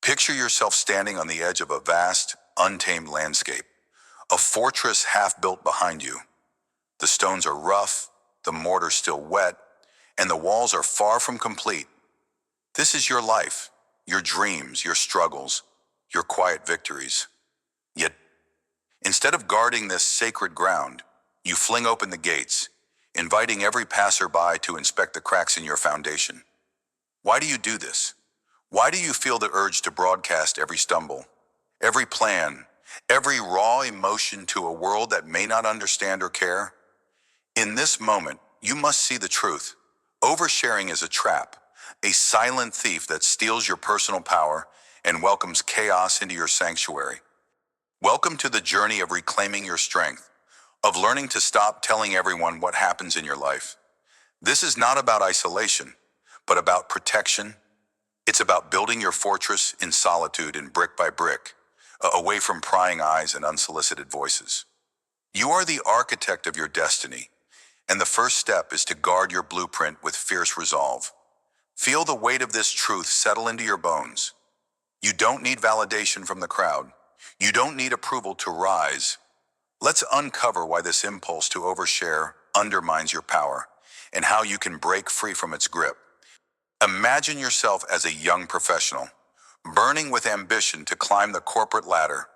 Picture yourself standing on the edge of a vast, untamed landscape, a fortress half built behind you. The stones are rough, the mortar still wet, and the walls are far from complete. This is your life, your dreams, your struggles, your quiet victories. Yet, instead of guarding this sacred ground, you fling open the gates, inviting every passerby to inspect the cracks in your foundation. Why do you do this? Why do you feel the urge to broadcast every stumble, every plan, every raw emotion to a world that may not understand or care? In this moment, you must see the truth. Oversharing is a trap, a silent thief that steals your personal power and welcomes chaos into your sanctuary. Welcome to the journey of reclaiming your strength, of learning to stop telling everyone what happens in your life. This is not about isolation, but about protection. It's about building your fortress in solitude and brick by brick, away from prying eyes and unsolicited voices. You are the architect of your destiny, and the first step is to guard your blueprint with fierce resolve. Feel the weight of this truth settle into your bones. You don't need validation from the crowd. You don't need approval to rise. Let's uncover why this impulse to overshare undermines your power and how you can break free from its grip. Imagine yourself as a young professional, burning with ambition to climb the corporate ladder.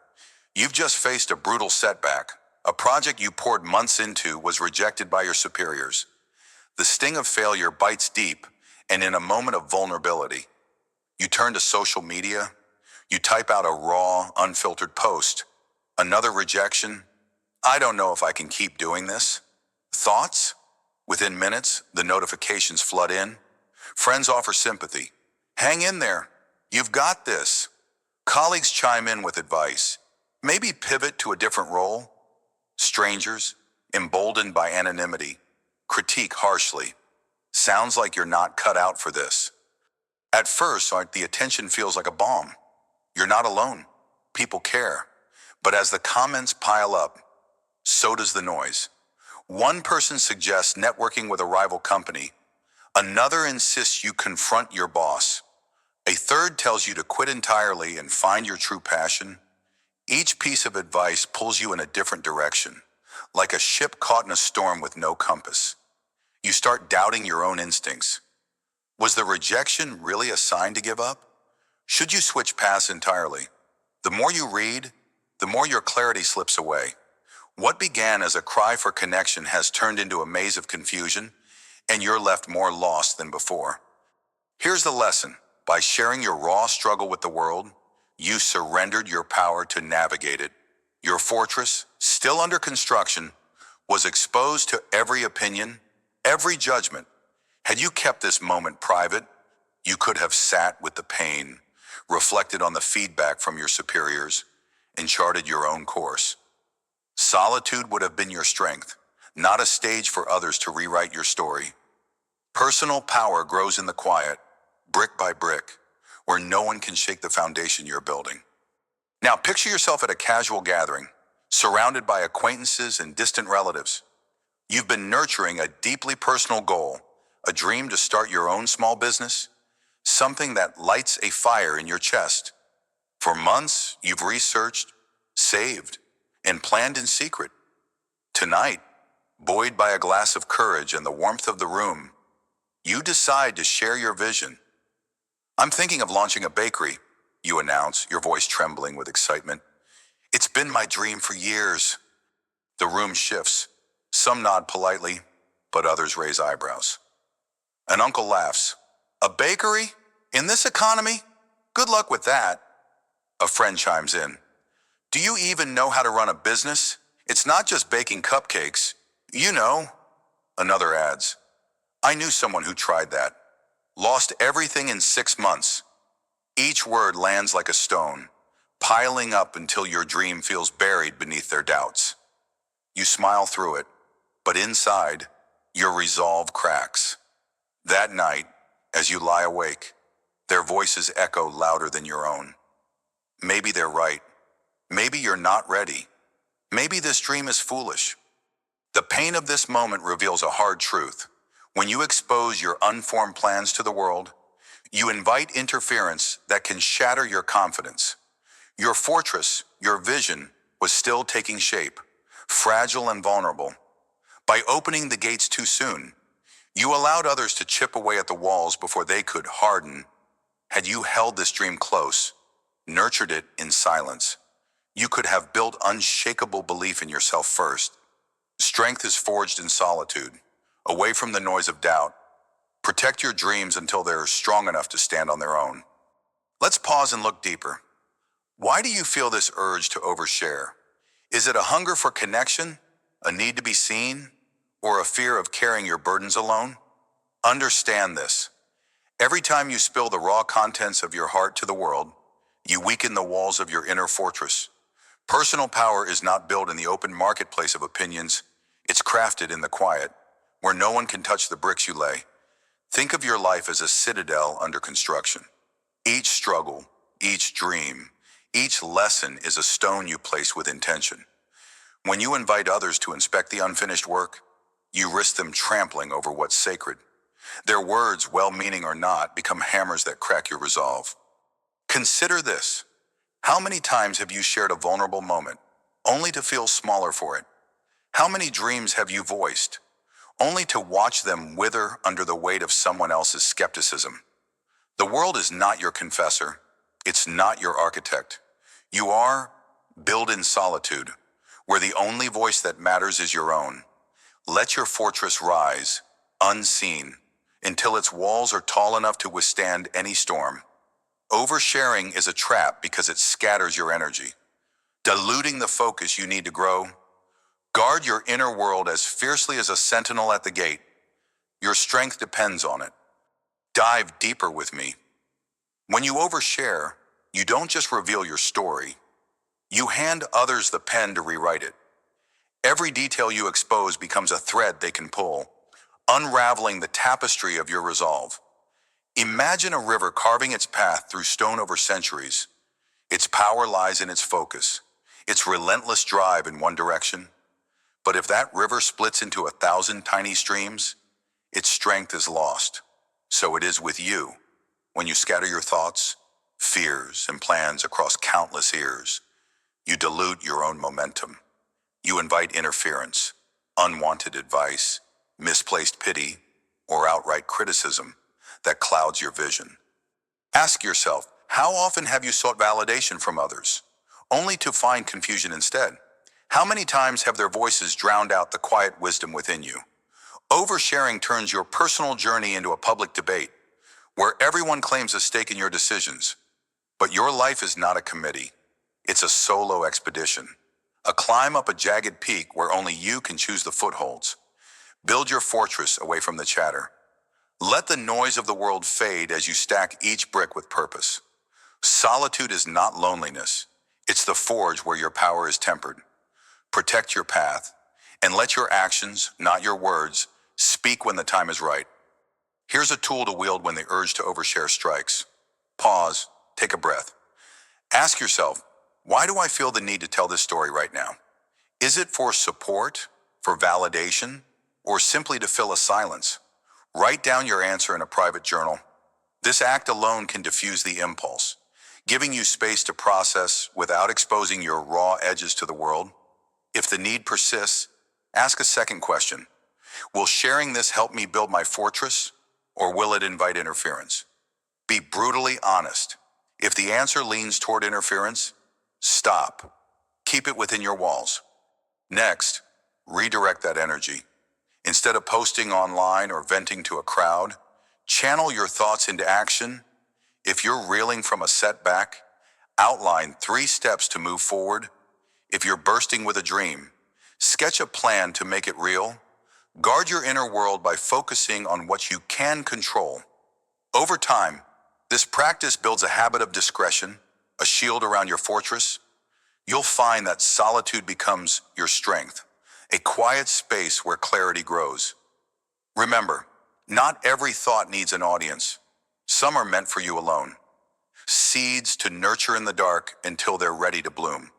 You've just faced a brutal setback. A project you poured months into was rejected by your superiors. The sting of failure bites deep, and in a moment of vulnerability, you turn to social media. You type out a raw, unfiltered post. Another rejection. I don't know if I can keep doing this. Thoughts? Within minutes, the notifications flood in. Friends offer sympathy. Hang in there. You've got this. Colleagues chime in with advice. Maybe pivot to a different role. Strangers, emboldened by anonymity, critique harshly. Sounds like you're not cut out for this. At first, the attention feels like a bomb. You're not alone. People care. But as the comments pile up, so does the noise. One person suggests networking with a rival company. Another insists you confront your boss. A third tells you to quit entirely and find your true passion. Each piece of advice pulls you in a different direction, like a ship caught in a storm with no compass. You start doubting your own instincts. Was the rejection really a sign to give up? Should you switch paths entirely? The more you read, the more your clarity slips away. What began as a cry for connection has turned into a maze of confusion, and you're left more lost than before. Here's the lesson. By sharing your raw struggle with the world, you surrendered your power to navigate it. Your fortress, still under construction, was exposed to every opinion, every judgment. Had you kept this moment private, you could have sat with the pain, reflected on the feedback from your superiors, and charted your own course. Solitude would have been your strength, not a stage for others to rewrite your story. Personal power grows in the quiet, brick by brick, where no one can shake the foundation you're building. Now picture yourself at a casual gathering, surrounded by acquaintances and distant relatives. You've been nurturing a deeply personal goal, a dream to start your own small business, something that lights a fire in your chest. For months, you've researched, saved, and planned in secret. Tonight, buoyed by a glass of courage and the warmth of the room, you decide to share your vision. I'm thinking of launching a bakery, you announce, your voice trembling with excitement. It's been my dream for years. The room shifts. Some nod politely, but others raise eyebrows. An uncle laughs. A bakery? In this economy? Good luck with that. A friend chimes in. Do you even know how to run a business? It's not just baking cupcakes. You know. Another adds. I knew someone who tried that. Lost everything in 6 months. Each word lands like a stone, piling up until your dream feels buried beneath their doubts. You smile through it, but inside, your resolve cracks. That night, as you lie awake, their voices echo louder than your own. Maybe they're right. Maybe you're not ready. Maybe this dream is foolish. The pain of this moment reveals a hard truth. When you expose your unformed plans to the world, You invite interference that can shatter your confidence. Your fortress, your vision, was still taking shape, fragile and vulnerable. By opening the gates too soon, you allowed others to chip away at the walls before they could harden. Had you held this dream close, nurtured it in silence, you could have built unshakable belief in yourself first. Strength is forged in solitude, away from the noise of doubt. Protect your dreams until they're strong enough to stand on their own. Let's pause and look deeper. Why do you feel this urge to overshare? Is it a hunger for connection, a need to be seen, or a fear of carrying your burdens alone? Understand this. Every time you spill the raw contents of your heart to the world, you weaken the walls of your inner fortress. Personal power is not built in the open marketplace of opinions. It's crafted in the quiet, where no one can touch the bricks you lay. Think of your life as a citadel under construction. Each struggle, each dream, each lesson is a stone you place with intention. When you invite others to inspect the unfinished work, you risk them trampling over what's sacred. Their words, well-meaning or not, become hammers that crack your resolve. Consider this. How many times have you shared a vulnerable moment, only to feel smaller for it? How many dreams have you voiced, only to watch them wither under the weight of someone else's skepticism? The world is not your confessor. It's not your architect. You are built in solitude, where the only voice that matters is your own. Let your fortress rise, unseen, until its walls are tall enough to withstand any storm. Oversharing is a trap because it scatters your energy, diluting the focus you need to grow. Guard your inner world as fiercely as a sentinel at the gate. Your strength depends on it. Dive deeper with me. When you overshare, you don't just reveal your story. You hand others the pen to rewrite it. Every detail you expose becomes a thread they can pull, unraveling the tapestry of your resolve. Imagine a river carving its path through stone over centuries. Its power lies in its focus, its relentless drive in one direction. But if that river splits into 1,000 tiny streams, its strength is lost. So it is with you. When you scatter your thoughts, fears, and plans across countless ears, you dilute your own momentum. You invite interference, unwanted advice, misplaced pity, or outright criticism that clouds your vision. Ask yourself, how often have you sought validation from others, only to find confusion instead? How many times have their voices drowned out the quiet wisdom within you? Oversharing turns your personal journey into a public debate, where everyone claims a stake in your decisions. But your life is not a committee. It's a solo expedition, a climb up a jagged peak where only you can choose the footholds. Build your fortress away from the chatter. Let the noise of the world fade as you stack each brick with purpose. Solitude is not loneliness. It's the forge where your power is tempered. Protect your path, and let your actions, not your words, speak when the time is right. Here's a tool to wield when the urge to overshare strikes. Pause, take a breath. Ask yourself, why do I feel the need to tell this story right now? Is it for support, for validation, or simply to fill a silence? Write down your answer in a private journal. This act alone can diffuse the impulse, giving you space to process without exposing your raw edges to the world. If the need persists, ask a second question. Will sharing this help me build my fortress, or will it invite interference? Be brutally honest. If the answer leans toward interference, stop. Keep it within your walls. Next, redirect that energy. Instead of posting online or venting to a crowd, channel your thoughts into action. If you're reeling from a setback, outline 3 steps to move forward. If you're bursting with a dream, sketch a plan to make it real. Guard your inner world by focusing on what you can control. Over time, this practice builds a habit of discretion, a shield around your fortress. You'll find that solitude becomes your strength, a quiet space where clarity grows. Remember, not every thought needs an audience. Some are meant for you alone. Seeds to nurture in the dark until they're ready to bloom.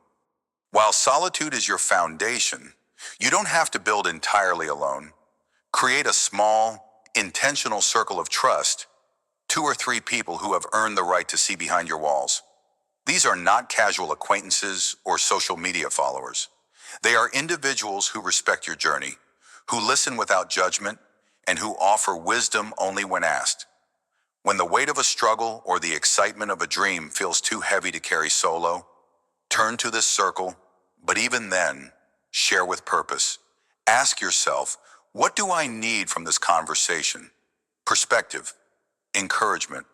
While solitude is your foundation, you don't have to build entirely alone. Create a small, intentional circle of trust. 2 or 3 people who have earned the right to see behind your walls. These are not casual acquaintances or social media followers. They are individuals who respect your journey, who listen without judgment, and who offer wisdom only when asked. When the weight of a struggle or the excitement of a dream feels too heavy to carry solo, turn to this circle, but even then, share with purpose. Ask yourself, what do I need from this conversation? Perspective, encouragement,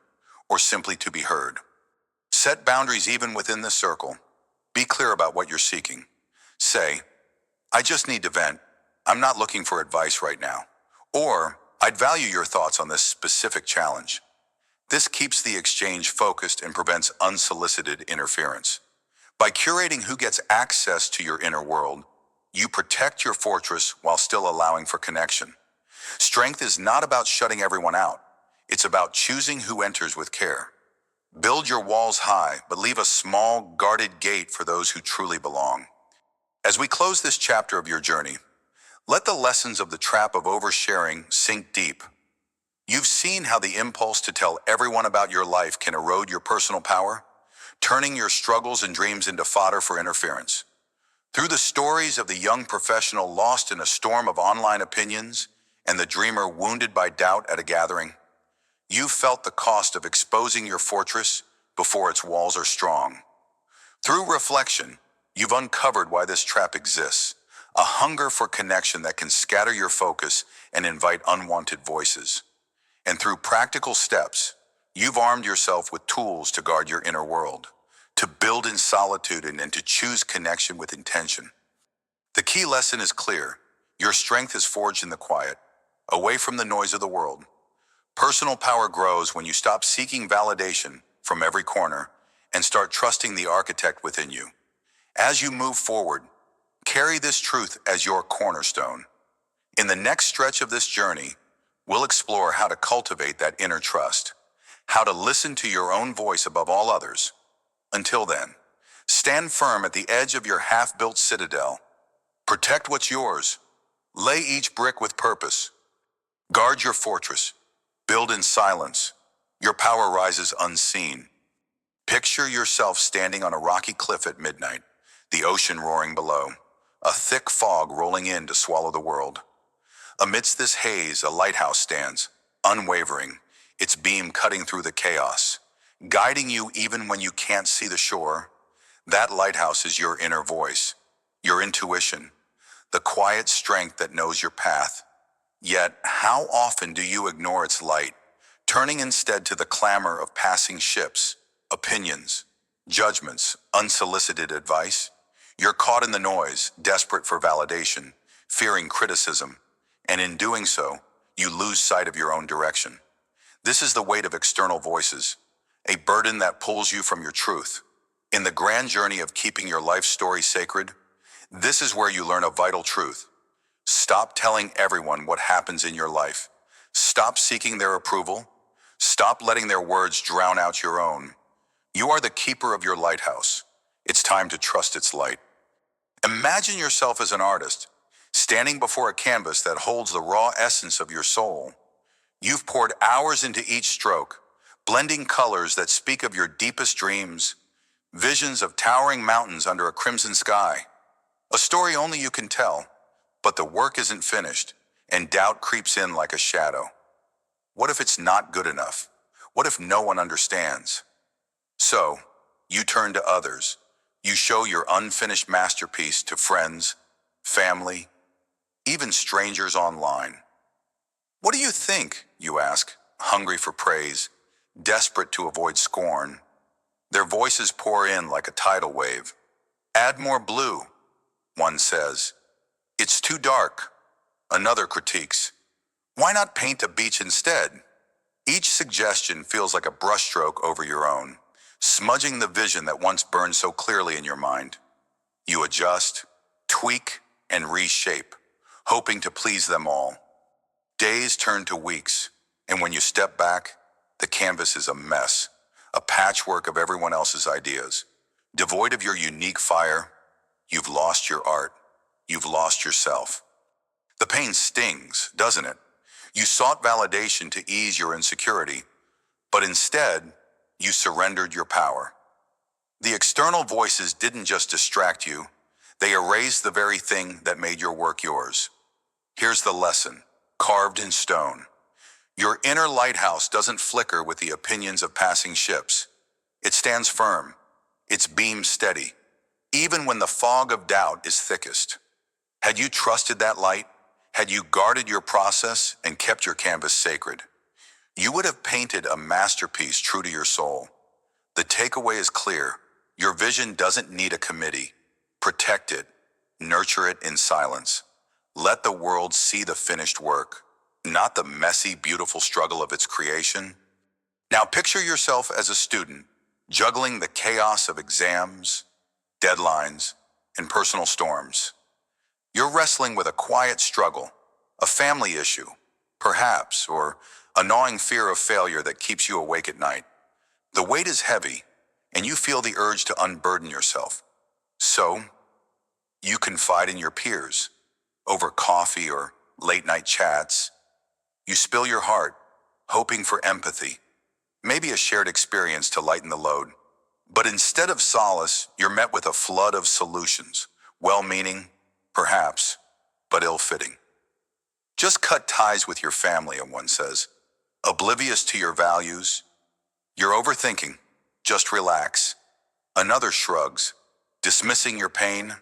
or simply to be heard? Set boundaries even within the circle. Be clear about what you're seeking. Say, I just need to vent. I'm not looking for advice right now. Or, I'd value your thoughts on this specific challenge. This keeps the exchange focused and prevents unsolicited interference. By curating who gets access to your inner world, you protect your fortress while still allowing for connection. Strength is not about shutting everyone out. It's about choosing who enters with care. Build your walls high, but leave a small, guarded gate for those who truly belong. As we close this chapter of your journey, let the lessons of the trap of oversharing sink deep. You've seen how the impulse to tell everyone about your life can erode your personal power, turning your struggles and dreams into fodder for interference. Through the stories of the young professional lost in a storm of online opinions and the dreamer wounded by doubt at a gathering, you've felt the cost of exposing your fortress before its walls are strong. Through reflection, you've uncovered why this trap exists, a hunger for connection that can scatter your focus and invite unwanted voices. And through practical steps, you've armed yourself with tools to guard your inner world, to build in solitude and to choose connection with intention. The key lesson is clear. Your strength is forged in the quiet, away from the noise of the world. Personal power grows when you stop seeking validation from every corner and start trusting the architect within you. As you move forward, carry this truth as your cornerstone. In the next stretch of this journey, we'll explore how to cultivate that inner trust, how to listen to your own voice above all others. Until then, stand firm at the edge of your half-built citadel. Protect what's yours. Lay each brick with purpose. Guard your fortress. Build in silence. Your power rises unseen. Picture yourself standing on a rocky cliff at midnight, the ocean roaring below, a thick fog rolling in to swallow the world. Amidst this haze, a lighthouse stands, unwavering, its beam cutting through the chaos, guiding you even when you can't see the shore. That lighthouse is your inner voice, your intuition, the quiet strength that knows your path. Yet, how often do you ignore its light, turning instead to the clamor of passing ships, opinions, judgments, unsolicited advice? You're caught in the noise, desperate for validation, fearing criticism, and in doing so, you lose sight of your own direction. This is the weight of external voices, a burden that pulls you from your truth. In the grand journey of keeping your life story sacred, this is where you learn a vital truth. Stop telling everyone what happens in your life. Stop seeking their approval. Stop letting their words drown out your own. You are the keeper of your lighthouse. It's time to trust its light. Imagine yourself as an artist, standing before a canvas that holds the raw essence of your soul. You've poured hours into each stroke, blending colors that speak of your deepest dreams, visions of towering mountains under a crimson sky. A story only you can tell, but the work isn't finished, and doubt creeps in like a shadow. What if it's not good enough? What if no one understands? So, you turn to others. You show your unfinished masterpiece to friends, family, even strangers online. What do you think, you ask, hungry for praise, desperate to avoid scorn. Their voices pour in like a tidal wave. Add more blue, one says. It's too dark, another critiques. Why not paint a beach instead? Each suggestion feels like a brushstroke over your own, smudging the vision that once burned so clearly in your mind. You adjust, tweak, and reshape, hoping to please them all. Days turn to weeks, and when you step back, the canvas is a mess, a patchwork of everyone else's ideas. Devoid of your unique fire, you've lost your art, you've lost yourself. The pain stings, doesn't it? You sought validation to ease your insecurity, But instead, you surrendered your power. The external voices didn't just distract you, they erased the very thing that made your work yours. Here's the lesson, carved in stone. Your inner lighthouse doesn't flicker with the opinions of passing ships. It stands firm, its beam steady, even when the fog of doubt is thickest. Had you trusted that light, had you guarded your process and kept your canvas sacred, you would have painted a masterpiece true to your soul. The takeaway is clear. Your vision doesn't need a committee. Protect it, nurture it in silence. Let the world see the finished work, not the messy, beautiful struggle of its creation. Now picture yourself as a student, juggling the chaos of exams, deadlines, and personal storms. You're wrestling with a quiet struggle, a family issue, perhaps, or a gnawing fear of failure that keeps you awake at night. The weight is heavy, and you feel the urge to unburden yourself. So, you confide in your peers, over coffee or late-night chats. You spill your heart, hoping for empathy, maybe a shared experience to lighten the load. But instead of solace, you're met with a flood of solutions, well-meaning, perhaps, but ill-fitting. Just cut ties with your family, one says, oblivious to your values. You're overthinking, just relax. Another shrugs, dismissing your pain.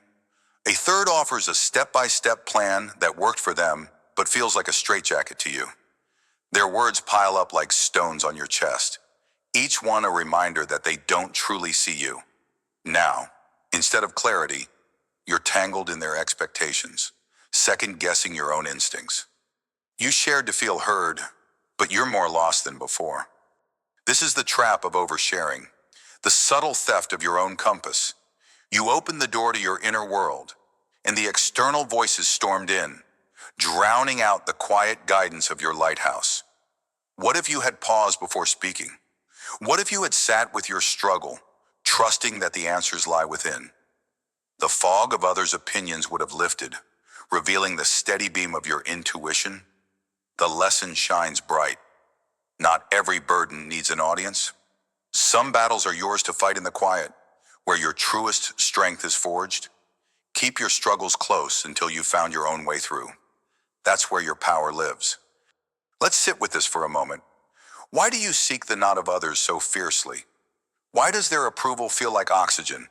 A third offers a step-by-step plan that worked for them, but feels like a straitjacket to you. Their words pile up like stones on your chest, each one a reminder that they don't truly see you. Now, instead of clarity, you're tangled in their expectations, second-guessing your own instincts. You shared to feel heard, but you're more lost than before. This is the trap of oversharing, the subtle theft of your own compass. You opened the door to your inner world, and the external voices stormed in, drowning out the quiet guidance of your lighthouse. What if you had paused before speaking? What if you had sat with your struggle, trusting that the answers lie within? The fog of others' opinions would have lifted, revealing the steady beam of your intuition. The lesson shines bright. Not every burden needs an audience. Some battles are yours to fight in the quiet, where your truest strength is forged. Keep your struggles close until you've found your own way through. That's where your power lives. Let's sit with this for a moment. Why do you seek the nod of others so fiercely? Why does their approval feel like oxygen?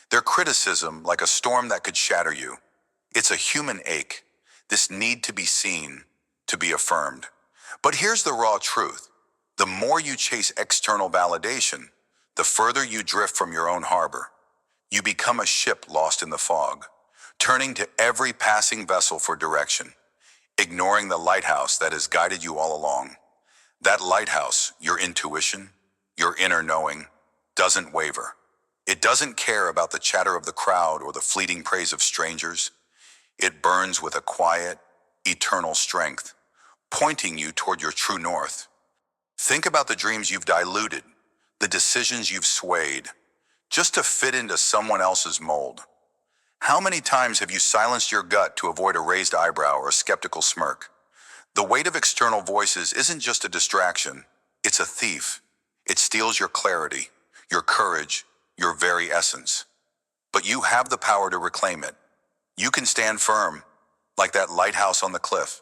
Their criticism like a storm that could shatter you? It's a human ache, this need to be seen, to be affirmed. But here's the raw truth. The more you chase external validation, the further you drift from your own harbor. You become a ship lost in the fog, turning to every passing vessel for direction, ignoring the lighthouse that has guided you all along. That lighthouse, your intuition, your inner knowing, doesn't waver. It doesn't care about the chatter of the crowd or the fleeting praise of strangers. It burns with a quiet, eternal strength, pointing you toward your true north. Think about the dreams you've diluted, the decisions you've swayed, just to fit into someone else's mold. How many times have you silenced your gut to avoid a raised eyebrow or a skeptical smirk? The weight of external voices isn't just a distraction, it's a thief. It steals your clarity, your courage, your very essence. But you have the power to reclaim it. You can stand firm, like that lighthouse on the cliff,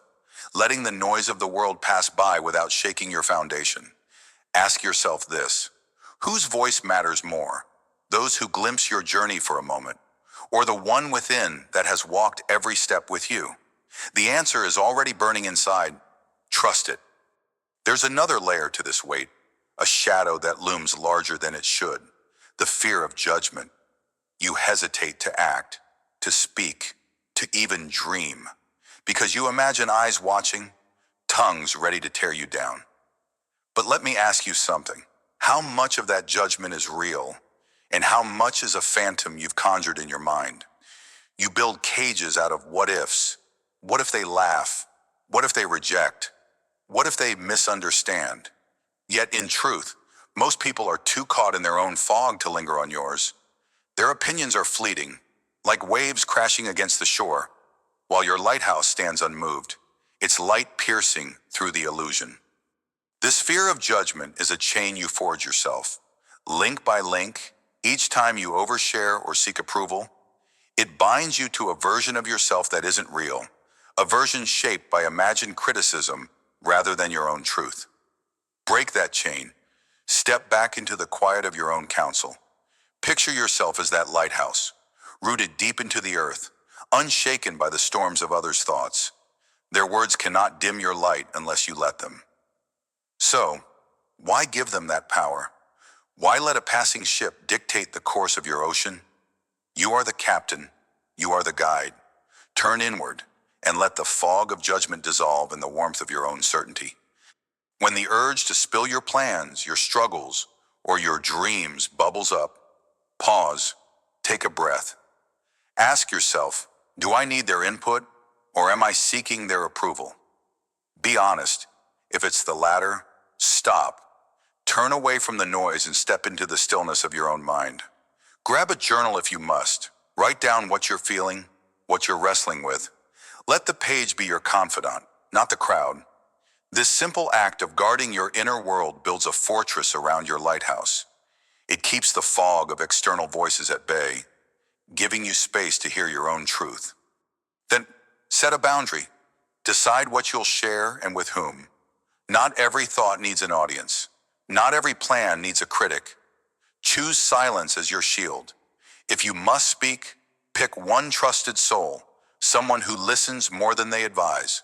letting the noise of the world pass by without shaking your foundation. Ask yourself this: whose voice matters more? Those who glimpse your journey for a moment, or the one within that has walked every step with you? The answer is already burning inside. Trust it. There's another layer to this weight, a shadow that looms larger than it should, the fear of judgment. You hesitate to act, to speak, to even dream, because you imagine eyes watching, tongues ready to tear you down. But let me ask you something. How much of that judgment is real, and how much is a phantom you've conjured in your mind? You build cages out of what-ifs. What if they laugh? What if they reject? What if they misunderstand? Yet in truth, most people are too caught in their own fog to linger on yours. Their opinions are fleeting, like waves crashing against the shore, while your lighthouse stands unmoved, its light piercing through the illusion. This fear of judgment is a chain you forge yourself. Link by link, each time you overshare or seek approval, it binds you to a version of yourself that isn't real, a version shaped by imagined criticism rather than your own truth. Break that chain. Step back into the quiet of your own counsel. Picture yourself as that lighthouse, rooted deep into the earth, unshaken by the storms of others' thoughts. Their words cannot dim your light unless you let them. So, why give them that power? Why let a passing ship dictate the course of your ocean? You are the captain. You are the guide. Turn inward and let the fog of judgment dissolve in the warmth of your own certainty. When the urge to spill your plans, your struggles, or your dreams bubbles up, pause, take a breath. Ask yourself, do I need their input or am I seeking their approval? Be honest. If it's the latter, stop. Turn away from the noise and step into the stillness of your own mind. Grab a journal if you must. Write down what you're feeling, what you're wrestling with. Let the page be your confidant, not the crowd. This simple act of guarding your inner world builds a fortress around your lighthouse. It keeps the fog of external voices at bay, giving you space to hear your own truth. Then set a boundary. Decide what you'll share and with whom. Not every thought needs an audience. Not every plan needs a critic. Choose silence as your shield. If you must speak, pick one trusted soul, someone who listens more than they advise,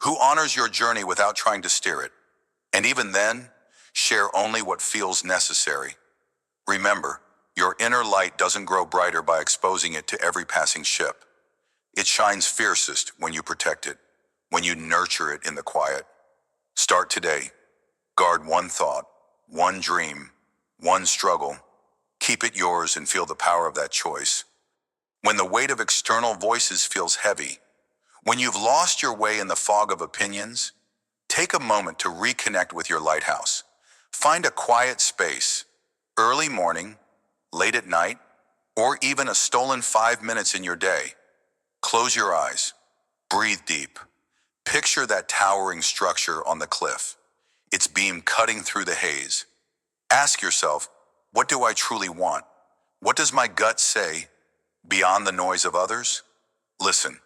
who honors your journey without trying to steer it. And even then, share only what feels necessary. Remember, your inner light doesn't grow brighter by exposing it to every passing ship. It shines fiercest when you protect it, when you nurture it in the quiet. Start today. Guard one thought, one dream, one struggle. Keep it yours and feel the power of that choice. When the weight of external voices feels heavy, when you've lost your way in the fog of opinions, take a moment to reconnect with your lighthouse. Find a quiet space, early morning, late at night, or even a stolen 5 minutes in your day. Close your eyes. Breathe deep. Picture that towering structure on the cliff, its beam cutting through the haze. Ask yourself, what do I truly want? What does my gut say beyond the noise of others? Listen,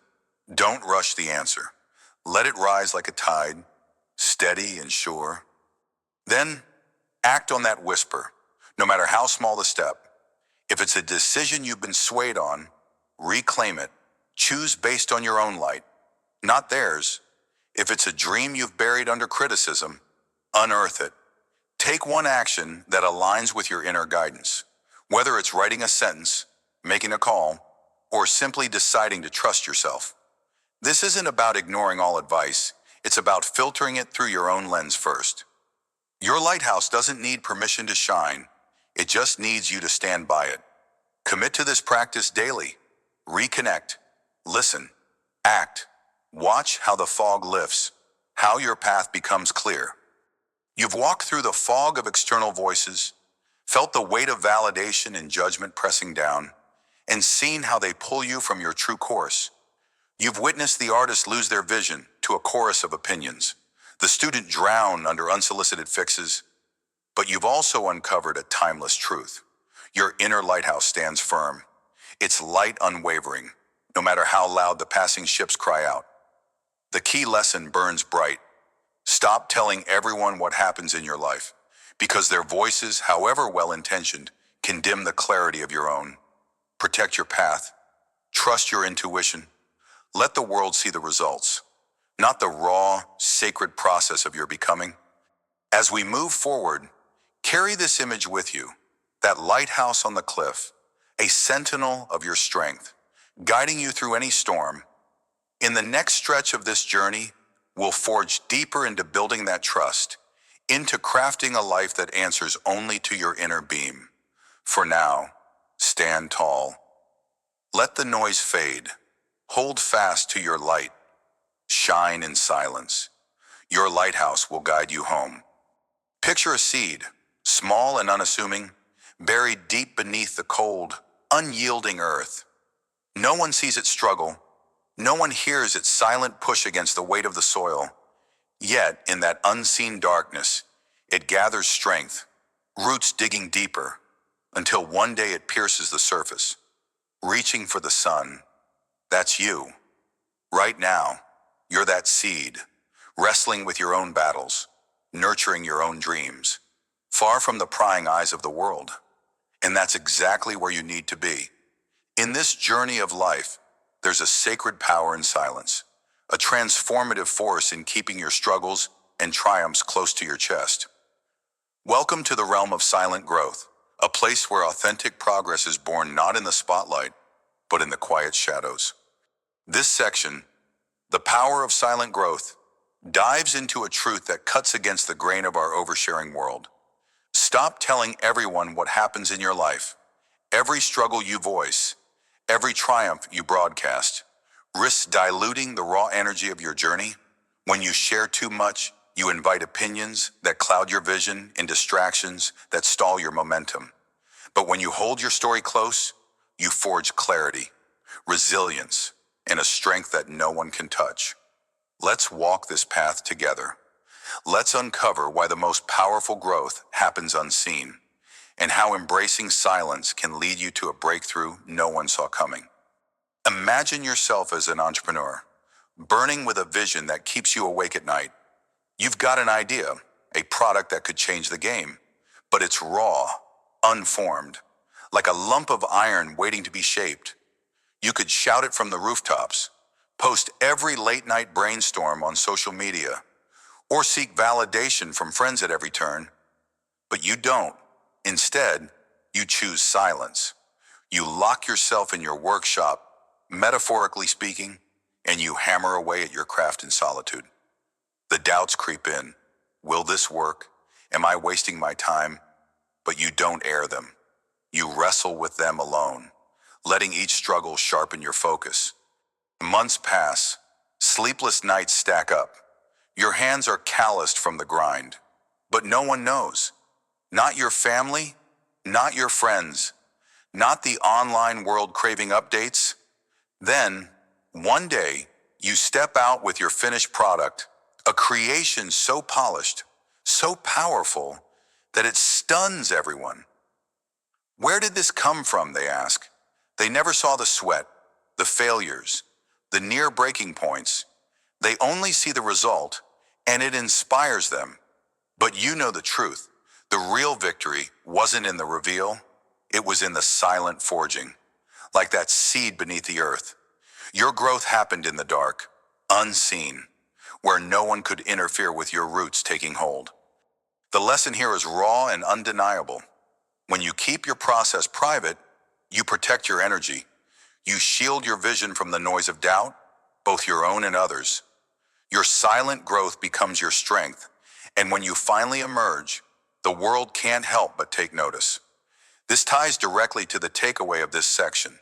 don't rush the answer. Let it rise like a tide, steady and sure. Then act on that whisper, no matter how small the step. If it's a decision you've been swayed on, reclaim it. Choose based on your own light, not theirs. If it's a dream you've buried under criticism, unearth it. Take one action that aligns with your inner guidance, whether it's writing a sentence, making a call, or simply deciding to trust yourself. This isn't about ignoring all advice. It's about filtering it through your own lens first. Your lighthouse doesn't need permission to shine. It just needs you to stand by it. Commit to this practice daily. Reconnect. Listen. Act. Watch how the fog lifts, how your path becomes clear. You've walked through the fog of external voices, felt the weight of validation and judgment pressing down, and seen how they pull you from your true course. You've witnessed the artist lose their vision to a chorus of opinions, the student drown under unsolicited fixes, but you've also uncovered a timeless truth. Your inner lighthouse stands firm, its light unwavering, no matter how loud the passing ships cry out. The key lesson burns bright. Stop telling everyone what happens in your life, because their voices, however well-intentioned, can dim the clarity of your own. Protect your path. Trust your intuition. Let the world see the results, not the raw, sacred process of your becoming. As we move forward, carry this image with you, that lighthouse on the cliff, a sentinel of your strength, guiding you through any storm. In the next stretch of this journey, we'll forge deeper into building that trust, into crafting a life that answers only to your inner beam. For now, stand tall. Let the noise fade. Hold fast to your light. Shine in silence. Your lighthouse will guide you home. Picture a seed, small and unassuming, buried deep beneath the cold, unyielding earth. No one sees it struggle. No one hears its silent push against the weight of the soil. Yet, in that unseen darkness, it gathers strength, roots digging deeper, until one day it pierces the surface, reaching for the sun. That's you. Right now, you're that seed, wrestling with your own battles, nurturing your own dreams, far from the prying eyes of the world. And that's exactly where you need to be. In this journey of life, there's a sacred power in silence, a transformative force in keeping your struggles and triumphs close to your chest. Welcome to the realm of silent growth, a place where authentic progress is born not in the spotlight, but in the quiet shadows. This section, The Power of Silent Growth, dives into a truth that cuts against the grain of our oversharing world. Stop telling everyone what happens in your life. Every struggle you voice, every triumph you broadcast, risks diluting the raw energy of your journey. When you share too much, you invite opinions that cloud your vision and distractions that stall your momentum. But when you hold your story close, you forge clarity, resilience, and a strength that no one can touch. Let's walk this path together. Let's uncover why the most powerful growth happens unseen, and how embracing silence can lead you to a breakthrough no one saw coming. Imagine yourself as an entrepreneur, burning with a vision that keeps you awake at night. You've got an idea, a product that could change the game, but it's raw, unformed, like a lump of iron waiting to be shaped. You could shout it from the rooftops, post every late-night brainstorm on social media, or seek validation from friends at every turn. But you don't. Instead, you choose silence. You lock yourself in your workshop, metaphorically speaking, and you hammer away at your craft in solitude. The doubts creep in. Will this work? Am I wasting my time? But you don't air them. You wrestle with them alone, letting each struggle sharpen your focus. Months pass. Sleepless nights stack up. Your hands are calloused from the grind. But no one knows. Not your family, not your friends, not the online world craving updates. Then, one day, you step out with your finished product, a creation so polished, so powerful, that it stuns everyone. Where did this come from, they ask. They never saw the sweat, the failures, the near breaking points. They only see the result, and it inspires them. But you know the truth. The real victory wasn't in the reveal, it was in the silent forging, like that seed beneath the earth. Your growth happened in the dark, unseen, where no one could interfere with your roots taking hold. The lesson here is raw and undeniable. When you keep your process private, you protect your energy. You shield your vision from the noise of doubt, both your own and others. Your silent growth becomes your strength, and when you finally emerge, the world can't help but take notice. This ties directly to the takeaway of this section.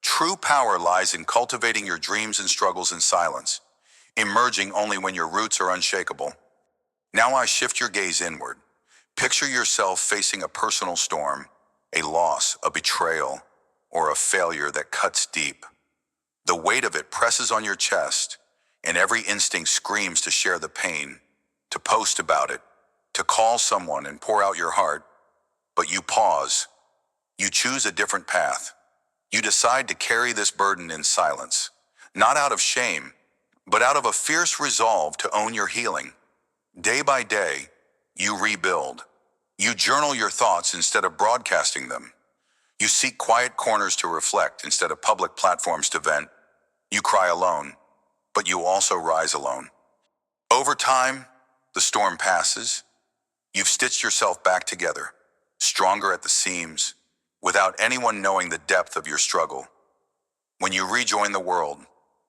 True power lies in cultivating your dreams and struggles in silence, emerging only when your roots are unshakable. Now I shift your gaze inward. Picture yourself facing a personal storm, a loss, a betrayal, or a failure that cuts deep. The weight of it presses on your chest, and every instinct screams to share the pain, to post about it, to call someone and pour out your heart. But you pause. You choose a different path. You decide to carry this burden in silence, not out of shame, but out of a fierce resolve to own your healing. Day by day, you rebuild. You journal your thoughts instead of broadcasting them. You seek quiet corners to reflect instead of public platforms to vent. You cry alone, but you also rise alone. Over time, the storm passes. You've stitched yourself back together, stronger at the seams, without anyone knowing the depth of your struggle. When you rejoin the world,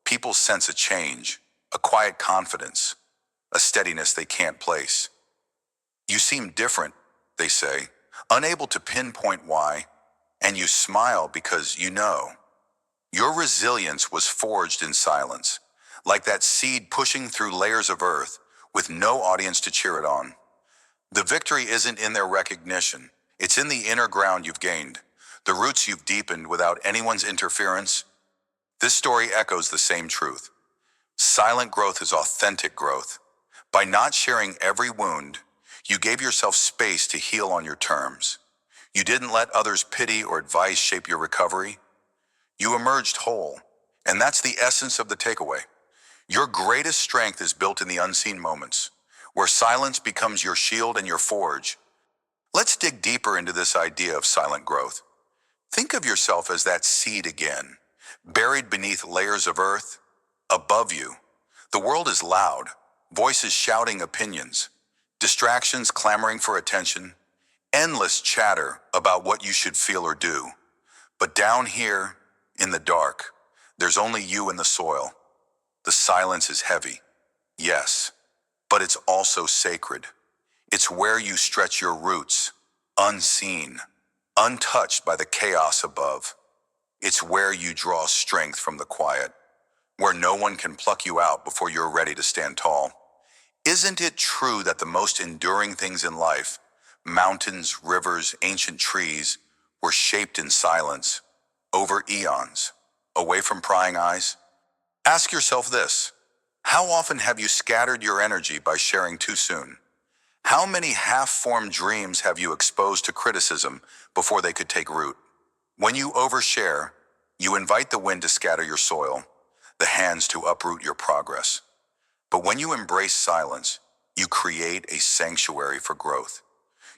people sense a change, a quiet confidence, a steadiness they can't place. You seem different, they say, unable to pinpoint why, and you smile because you know. Your resilience was forged in silence, like that seed pushing through layers of earth with no audience to cheer it on. The victory isn't in their recognition, it's in the inner ground you've gained, the roots you've deepened without anyone's interference. This story echoes the same truth. Silent growth is authentic growth, By not sharing every wound, you gave yourself space to heal on your terms. You didn't let others' pity or advice shape your recovery. You emerged whole. And that's the essence of the takeaway. Your greatest strength is built in the unseen moments, where silence becomes your shield and your forge. Let's dig deeper into this idea of silent growth. Think of yourself as that seed again, buried beneath layers of earth. Above you, the world is loud, voices shouting opinions, distractions clamoring for attention, endless chatter about what you should feel or do. But down here, in the dark, there's only you and the soil. The silence is heavy, yes, but it's also sacred. It's where you stretch your roots, unseen, untouched by the chaos above. It's where you draw strength from the quiet, where no one can pluck you out before you're ready to stand tall. Isn't it true that the most enduring things in life, mountains, rivers, ancient trees, were shaped in silence, over eons, away from prying eyes? Ask yourself this: how often have you scattered your energy by sharing too soon? How many half-formed dreams have you exposed to criticism before they could take root? When you overshare, you invite the wind to scatter your soil, the hands to uproot your progress. But when you embrace silence, you create a sanctuary for growth.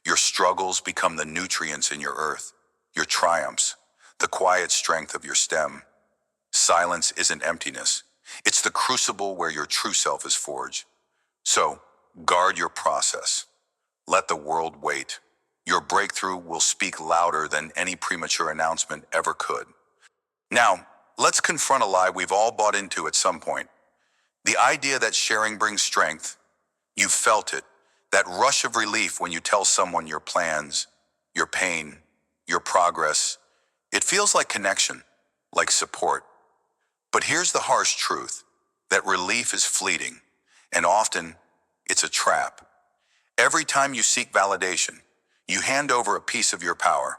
Your struggles become the nutrients in your earth, your triumphs, the quiet strength of your stem. Silence isn't emptiness. It's the crucible where your true self is forged. So, guard your process. Let the world wait. Your breakthrough will speak louder than any premature announcement ever could. Now, let's confront a lie we've all bought into at some point. The idea that sharing brings strength. You've felt it. That rush of relief when you tell someone your plans, your pain, your progress. It feels like connection, like support. But here's the harsh truth, that relief is fleeting, and often it's a trap. Every time you seek validation, you hand over a piece of your power.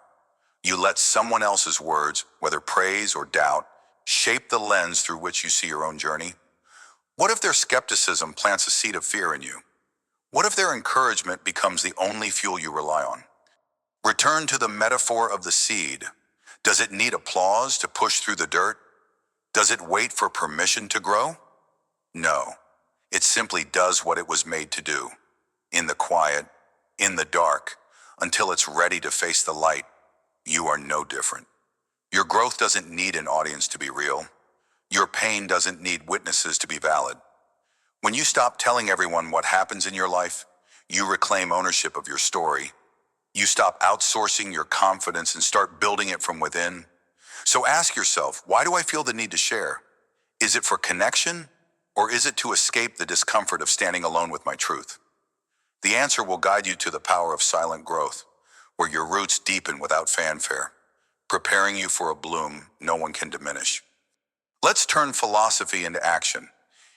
You let someone else's words, whether praise or doubt, shape the lens through which you see your own journey. What if their skepticism plants a seed of fear in you? What if their encouragement becomes the only fuel you rely on? Return to the metaphor of the seed. Does it need applause to push through the dirt? Does it wait for permission to grow? No. It simply does what it was made to do. In the quiet, in the dark, until it's ready to face the light. You are no different. Your growth doesn't need an audience to be real. Your pain doesn't need witnesses to be valid. When you stop telling everyone what happens in your life, you reclaim ownership of your story. You stop outsourcing your confidence and start building it from within. So ask yourself, why do I feel the need to share? Is it for connection, or is it to escape the discomfort of standing alone with my truth? The answer will guide you to the power of silent growth, where your roots deepen without fanfare, preparing you for a bloom no one can diminish. Let's turn philosophy into action.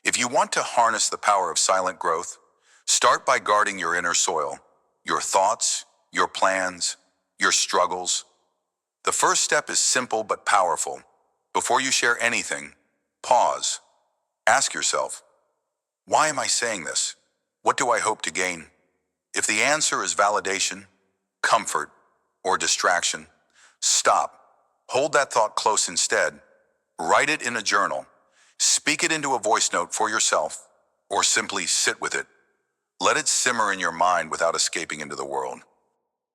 If you want to harness the power of silent growth, start by guarding your inner soil, your thoughts, your plans, your struggles. The first step is simple but powerful. Before you share anything, pause. Ask yourself, why am I saying this? What do I hope to gain? If the answer is validation, comfort, or distraction, stop. Hold that thought close instead. Write it in a journal. Speak it into a voice note for yourself, or simply sit with it. Let it simmer in your mind without escaping into the world.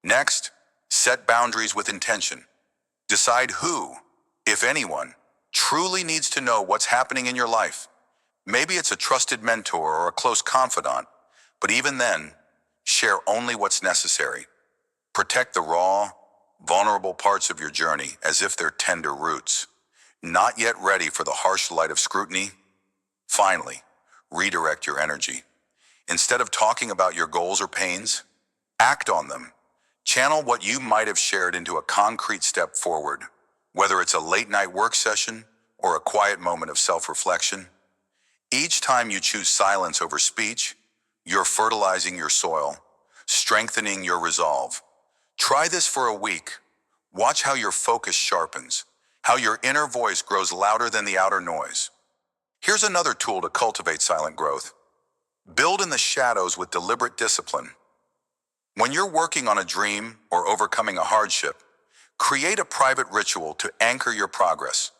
Next, set boundaries with intention. Decide who, if anyone, truly needs to know what's happening in your life. Maybe it's a trusted mentor or a close confidant, but even then, share only what's necessary. Protect the raw, vulnerable parts of your journey as if they're tender roots, not yet ready for the harsh light of scrutiny. Finally, redirect your energy. Instead of talking about your goals or pains, act on them. Channel what you might have shared into a concrete step forward, whether it's a late-night work session or a quiet moment of self-reflection. Each time you choose silence over speech, you're fertilizing your soil, strengthening your resolve. Try this for a week. Watch how your focus sharpens, how your inner voice grows louder than the outer noise. Here's another tool to cultivate silent growth. Build in the shadows with deliberate discipline. When you're working on a dream or overcoming a hardship, create a private ritual to anchor your progress.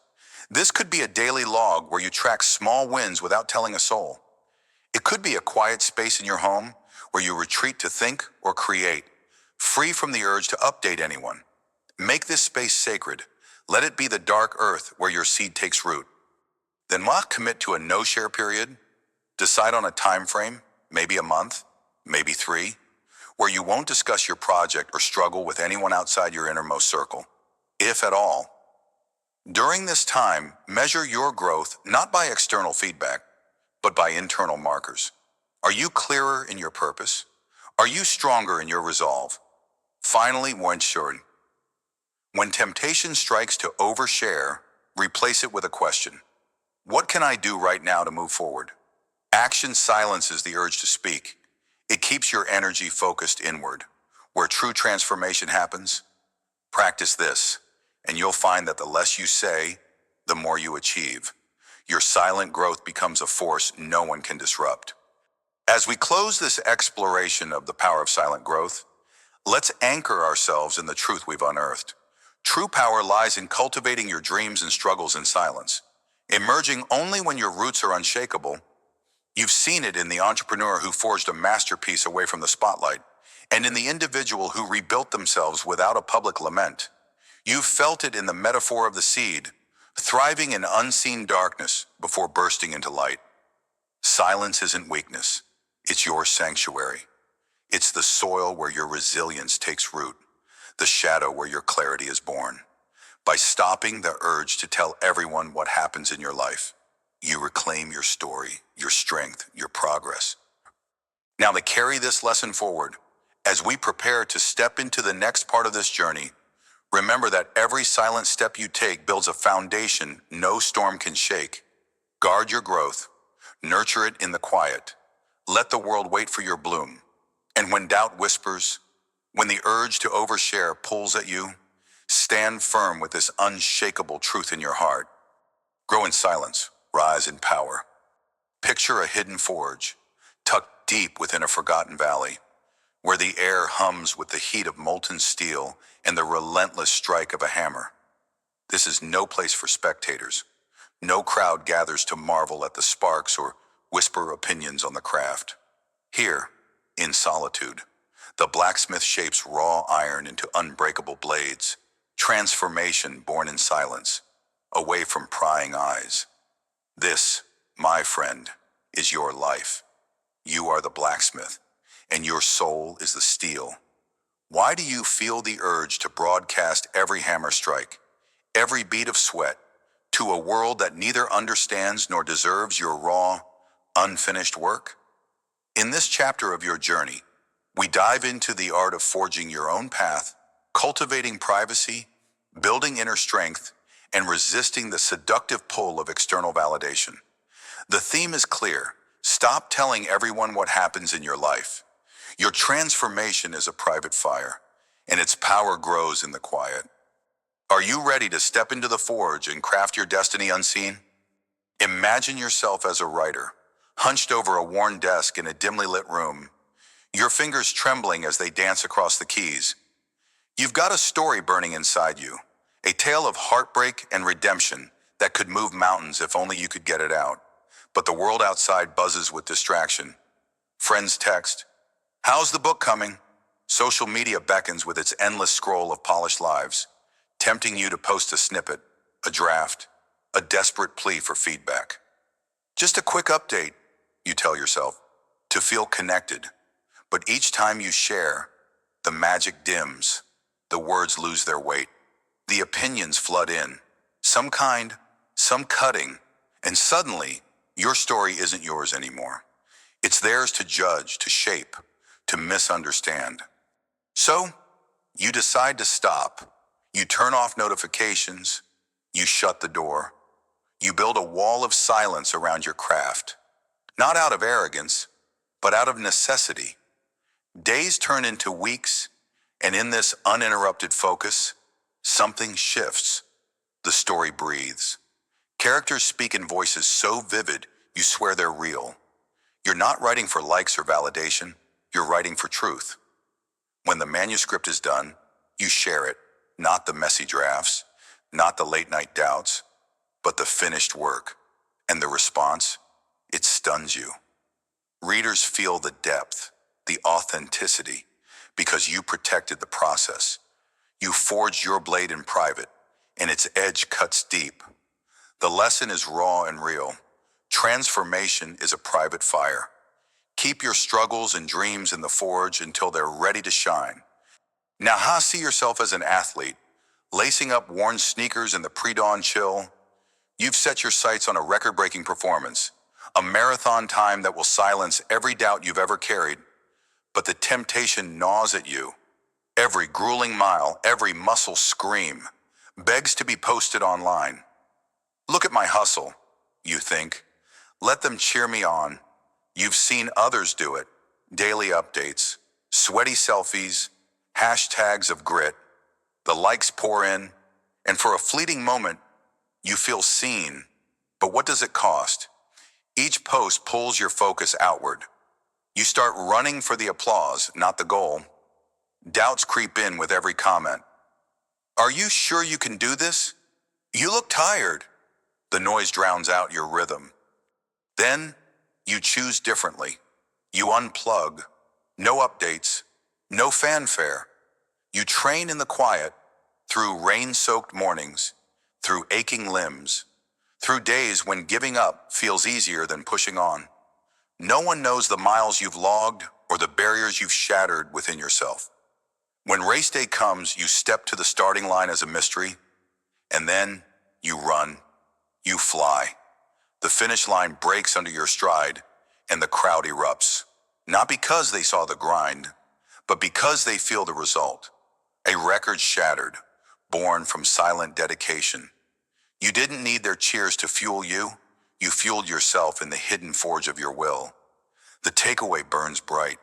This could be a daily log where you track small wins without telling a soul. It could be a quiet space in your home where you retreat to think or create, free from the urge to update anyone. Make this space sacred. Let it be the dark earth where your seed takes root. Then why commit to a no-share period? Decide on a time frame, maybe a month, maybe 3, where you won't discuss your project or struggle with anyone outside your innermost circle, if at all. During this time, measure your growth not by external feedback, but by internal markers. Are you clearer in your purpose? Are you stronger in your resolve? Finally, when temptation strikes to overshare, replace it with a question. What can I do right now to move forward? Action silences the urge to speak. It keeps your energy focused inward. Where true transformation happens, practice this, and you'll find that the less you say, the more you achieve. Your silent growth becomes a force no one can disrupt. As we close this exploration of the power of silent growth, let's anchor ourselves in the truth we've unearthed. True power lies in cultivating your dreams and struggles in silence, emerging only when your roots are unshakable. You've seen it in the entrepreneur who forged a masterpiece away from the spotlight, and in the individual who rebuilt themselves without a public lament. You've felt it in the metaphor of the seed, thriving in unseen darkness before bursting into light. Silence isn't weakness, it's your sanctuary. It's the soil where your resilience takes root, the shadow where your clarity is born. By stopping the urge to tell everyone what happens in your life, you reclaim your story, your strength, your progress. Now to carry this lesson forward, as we prepare to step into the next part of this journey, remember that every silent step you take builds a foundation no storm can shake. Guard your growth, nurture it in the quiet. Let the world wait for your bloom. And when doubt whispers, when the urge to overshare pulls at you, stand firm with this unshakable truth in your heart. Grow in silence, rise in power. Picture a hidden forge, tucked deep within a forgotten valley, where the air hums with the heat of molten steel and the relentless strike of a hammer. This is no place for spectators. No crowd gathers to marvel at the sparks or whisper opinions on the craft. Here, in solitude, the blacksmith shapes raw iron into unbreakable blades, transformation born in silence, away from prying eyes. This, my friend, is your life. You are the blacksmith, and your soul is the steel. Why do you feel the urge to broadcast every hammer strike, every beat of sweat, to a world that neither understands nor deserves your raw, unfinished work? In this chapter of your journey, we dive into the art of forging your own path, cultivating privacy, building inner strength, and resisting the seductive pull of external validation. The theme is clear. Stop telling everyone what happens in your life. Your transformation is a private fire, and its power grows in the quiet. Are you ready to step into the forge and craft your destiny unseen? Imagine yourself as a writer, hunched over a worn desk in a dimly lit room, your fingers trembling as they dance across the keys. You've got a story burning inside you, a tale of heartbreak and redemption that could move mountains if only you could get it out. But the world outside buzzes with distraction. Friends text, "How's the book coming?" Social media beckons with its endless scroll of polished lives, tempting you to post a snippet, a draft, a desperate plea for feedback. Just a quick update, you tell yourself, to feel connected. But each time you share, the magic dims, the words lose their weight, the opinions flood in, some kind, some cutting, and suddenly, your story isn't yours anymore. It's theirs to judge, to shape, to misunderstand. So, you decide to stop. You turn off notifications. You shut the door. You build a wall of silence around your craft. Not out of arrogance, but out of necessity. Days turn into weeks, and in this uninterrupted focus, something shifts. The story breathes. Characters speak in voices so vivid, you swear they're real. You're not writing for likes or validation, you're writing for truth. When the manuscript is done, you share it, not the messy drafts, not the late night doubts, but the finished work. And the response? It stuns you. Readers feel the depth, the authenticity, because you protected the process. You forged your blade in private, and its edge cuts deep. The lesson is raw and real. Transformation is a private fire. Keep your struggles and dreams in the forge until they're ready to shine. Now, see yourself as an athlete, lacing up worn sneakers in the pre-dawn chill. You've set your sights on a record-breaking performance, a marathon time that will silence every doubt you've ever carried. But the temptation gnaws at you. Every grueling mile, every muscle scream, begs to be posted online. Look at my hustle, you think. Let them cheer me on. You've seen others do it. Daily updates, sweaty selfies, hashtags of grit. The likes pour in, and for a fleeting moment, you feel seen. But what does it cost? Each post pulls your focus outward. You start running for the applause, not the goal. Doubts creep in with every comment. Are you sure you can do this? You look tired. The noise drowns out your rhythm. Then, you choose differently. You unplug. No updates. No fanfare. You train in the quiet, through rain-soaked mornings, through aching limbs, through days when giving up feels easier than pushing on. No one knows the miles you've logged or the barriers you've shattered within yourself. When race day comes, you step to the starting line as a mystery, and then you run, you fly. The finish line breaks under your stride, and the crowd erupts. Not because they saw the grind, but because they feel the result. A record shattered, born from silent dedication. You didn't need their cheers to fuel you. You fueled yourself in the hidden forge of your will. The takeaway burns bright.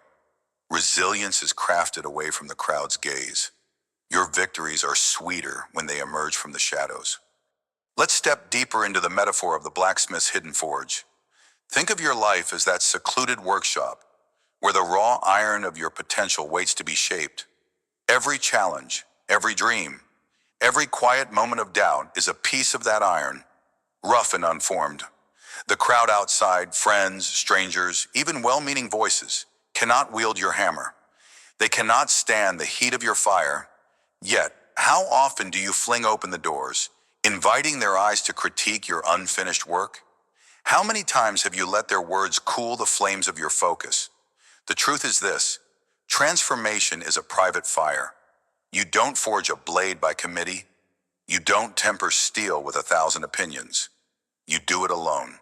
Resilience is crafted away from the crowd's gaze. Your victories are sweeter when they emerge from the shadows. Let's step deeper into the metaphor of the blacksmith's hidden forge. Think of your life as that secluded workshop where the raw iron of your potential waits to be shaped. Every challenge, every dream, every quiet moment of doubt is a piece of that iron, rough and unformed. The crowd outside, friends, strangers, even well-meaning voices, cannot wield your hammer. They cannot stand the heat of your fire. Yet, how often do you fling open the doors, inviting their eyes to critique your unfinished work? How many times have you let their words cool the flames of your focus? The truth is this: transformation is a private fire. You don't forge a blade by committee. You don't temper steel with 1,000 opinions. You do it alone,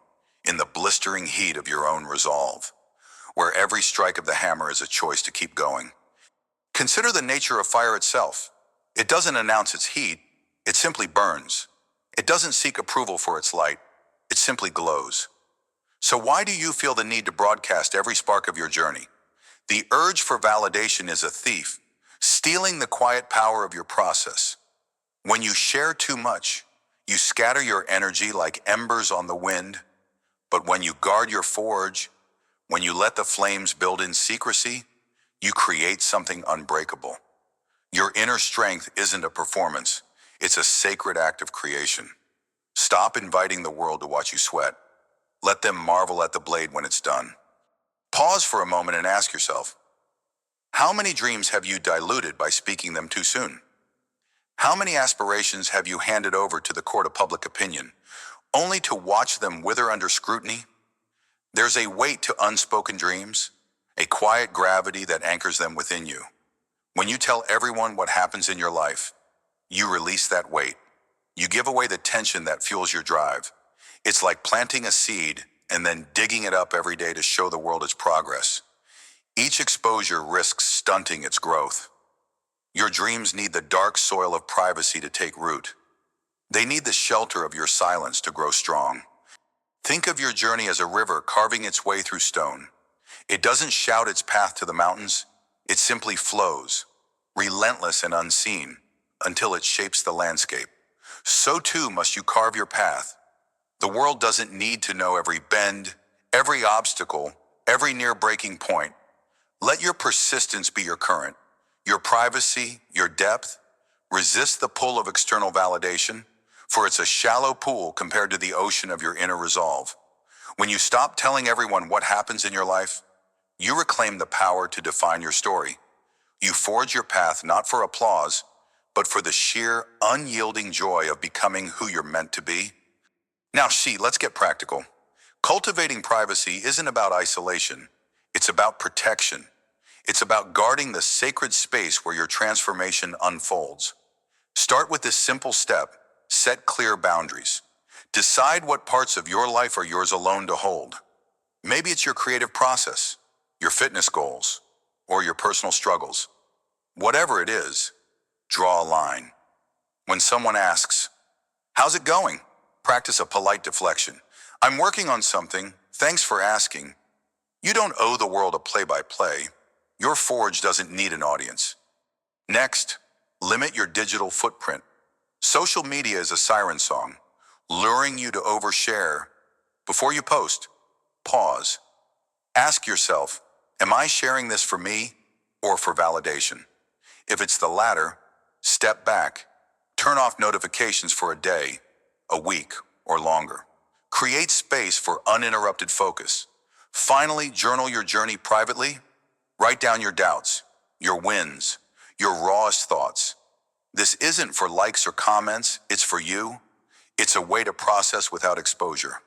in the blistering heat of your own resolve, where every strike of the hammer is a choice to keep going. Consider the nature of fire itself. It doesn't announce its heat, it simply burns. It doesn't seek approval for its light, it simply glows. So why do you feel the need to broadcast every spark of your journey? The urge for validation is a thief, stealing the quiet power of your process. When you share too much, you scatter your energy like embers on the wind. But when you guard your forge, when you let the flames build in secrecy, you create something unbreakable. Your inner strength isn't a performance, it's a sacred act of creation. Stop inviting the world to watch you sweat. Let them marvel at the blade when it's done. Pause for a moment and ask yourself, how many dreams have you diluted by speaking them too soon? How many aspirations have you handed over to the court of public opinion, only to watch them wither under scrutiny? There's a weight to unspoken dreams, a quiet gravity that anchors them within you. When you tell everyone what happens in your life, you release that weight. You give away the tension that fuels your drive. It's like planting a seed and then digging it up every day to show the world its progress. Each exposure risks stunting its growth. Your dreams need the dark soil of privacy to take root. They need the shelter of your silence to grow strong. Think of your journey as a river carving its way through stone. It doesn't shout its path to the mountains, it simply flows, relentless and unseen, until it shapes the landscape. So too must you carve your path. The world doesn't need to know every bend, every obstacle, every near breaking point. Let your persistence be your current, your privacy, your depth. Resist the pull of external validation, for it's a shallow pool compared to the ocean of your inner resolve. When you stop telling everyone what happens in your life, you reclaim the power to define your story. You forge your path not for applause, but for the sheer, unyielding joy of becoming who you're meant to be. Now, let's get practical. Cultivating privacy isn't about isolation. It's about protection. It's about guarding the sacred space where your transformation unfolds. Start with this simple step: set clear boundaries. Decide what parts of your life are yours alone to hold. Maybe it's your creative process, your fitness goals, or your personal struggles. Whatever it is, draw a line. When someone asks, "How's it going?" practice a polite deflection. "I'm working on something. Thanks for asking." You don't owe the world a play-by-play. Your forge doesn't need an audience. Next, limit your digital footprint. Social media is a siren song, luring you to overshare. Before you post, pause. Ask yourself, am I sharing this for me or for validation? If it's the latter, step back. Turn off notifications for a day, a week, or longer. Create space for uninterrupted focus. Finally, journal your journey privately. Write down your doubts, your wins, your rawest thoughts. This isn't for likes or comments, it's for you. It's a way to process without exposure.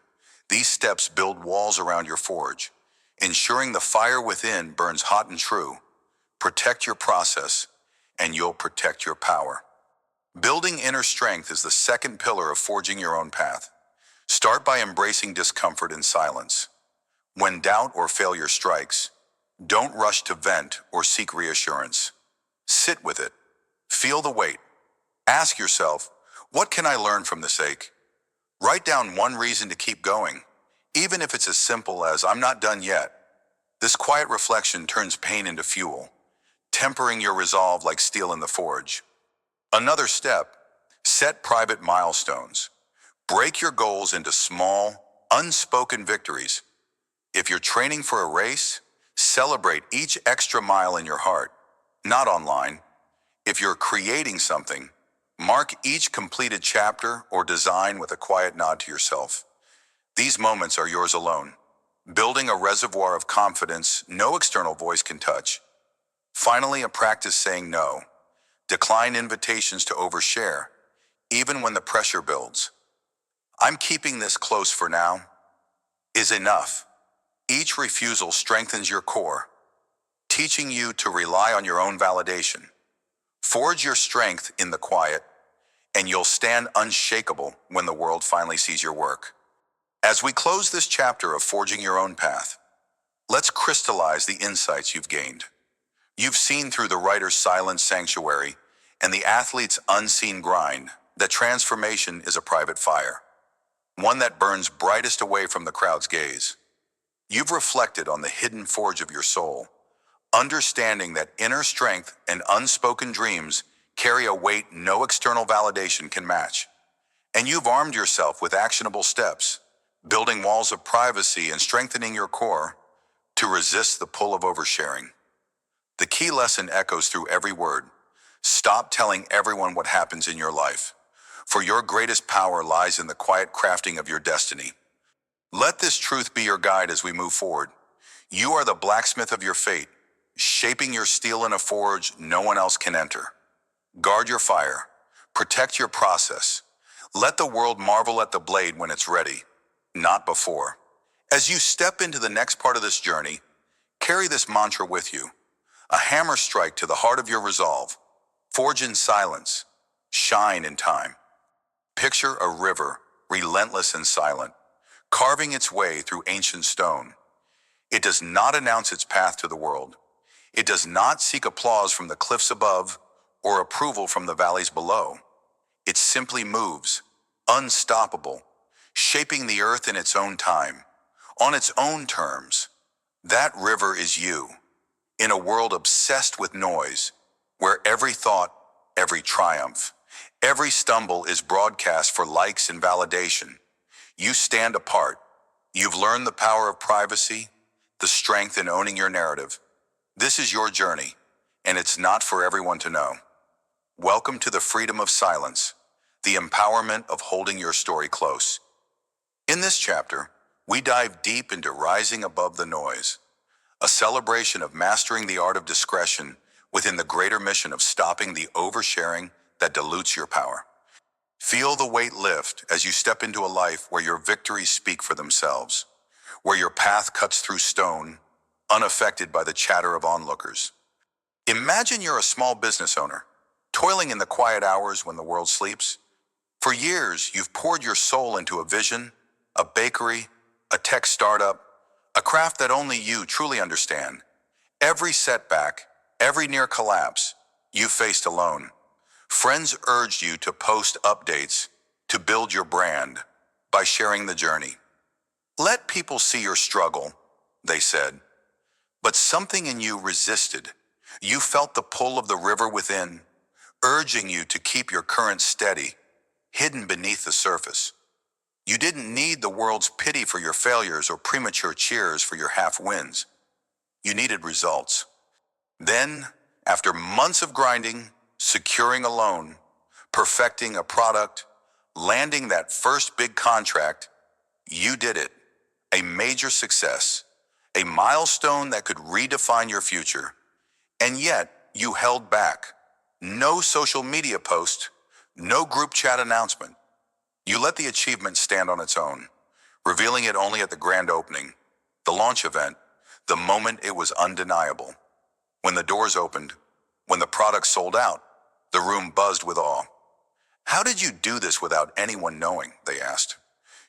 These steps build walls around your forge, ensuring the fire within burns hot and true. Protect your process, and you'll protect your power. Building inner strength is the second pillar of forging your own path. Start by embracing discomfort in silence. When doubt or failure strikes, don't rush to vent or seek reassurance. Sit with it. Feel the weight. Ask yourself, what can I learn from this ache? Write down one reason to keep going, even if it's as simple as "I'm not done yet." This quiet reflection turns pain into fuel, tempering your resolve like steel in the forge. Another step, set private milestones. Break your goals into small, unspoken victories. If you're training for a race, celebrate each extra mile in your heart, not online. If you're creating something, mark each completed chapter or design with a quiet nod to yourself. These moments are yours alone, building a reservoir of confidence no external voice can touch. Finally, a practice saying no. Decline invitations to overshare, even when the pressure builds. "I'm keeping this close for now" is enough. Each refusal strengthens your core, teaching you to rely on your own validation. Forge your strength in the quiet, and you'll stand unshakable when the world finally sees your work. As we close this chapter of forging your own path, let's crystallize the insights you've gained. You've seen through the writer's silent sanctuary and the athlete's unseen grind that transformation is a private fire, one that burns brightest away from the crowd's gaze. You've reflected on the hidden forge of your soul, understanding that inner strength and unspoken dreams carry a weight no external validation can match. And you've armed yourself with actionable steps, building walls of privacy and strengthening your core to resist the pull of oversharing. The key lesson echoes through every word. Stop telling everyone what happens in your life, for your greatest power lies in the quiet crafting of your destiny. Let this truth be your guide as we move forward. You are the blacksmith of your fate, shaping your steel in a forge no one else can enter. Guard your fire. Protect your process. Let the world marvel at the blade when it's ready, not before. As you step into the next part of this journey, carry this mantra with you. A hammer strike to the heart of your resolve. Forge in silence. Shine in time. Picture a river, relentless and silent, carving its way through ancient stone. It does not announce its path to the world. It does not seek applause from the cliffs above or approval from the valleys below. It simply moves, unstoppable, shaping the earth in its own time, on its own terms. That river is you, in a world obsessed with noise, where every thought, every triumph, every stumble is broadcast for likes and validation. You stand apart. You've learned the power of privacy, the strength in owning your narrative. This is your journey, and it's not for everyone to know. Welcome to the freedom of silence, the empowerment of holding your story close. In this chapter, we dive deep into rising above the noise, a celebration of mastering the art of discretion within the greater mission of stopping the oversharing that dilutes your power. Feel the weight lift as you step into a life where your victories speak for themselves, where your path cuts through stone, unaffected by the chatter of onlookers. Imagine you're a small business owner, toiling in the quiet hours when the world sleeps. For years, you've poured your soul into a vision, a bakery, a tech startup, a craft that only you truly understand. Every setback, every near collapse, you faced alone. Friends urged you to post updates, to build your brand, by sharing the journey. Let people see your struggle, they said. But something in you resisted. You felt the pull of the river within, urging you to keep your current steady, hidden beneath the surface. You didn't need the world's pity for your failures or premature cheers for your half-wins. You needed results. Then, after months of grinding, securing a loan, perfecting a product, landing that first big contract, you did it. A major success, a milestone that could redefine your future. And yet, you held back. No social media post, no group chat announcement. You let the achievement stand on its own, revealing it only at the grand opening, the launch event, the moment it was undeniable. When the doors opened, when the product sold out, the room buzzed with awe. How did you do this without anyone knowing? They asked.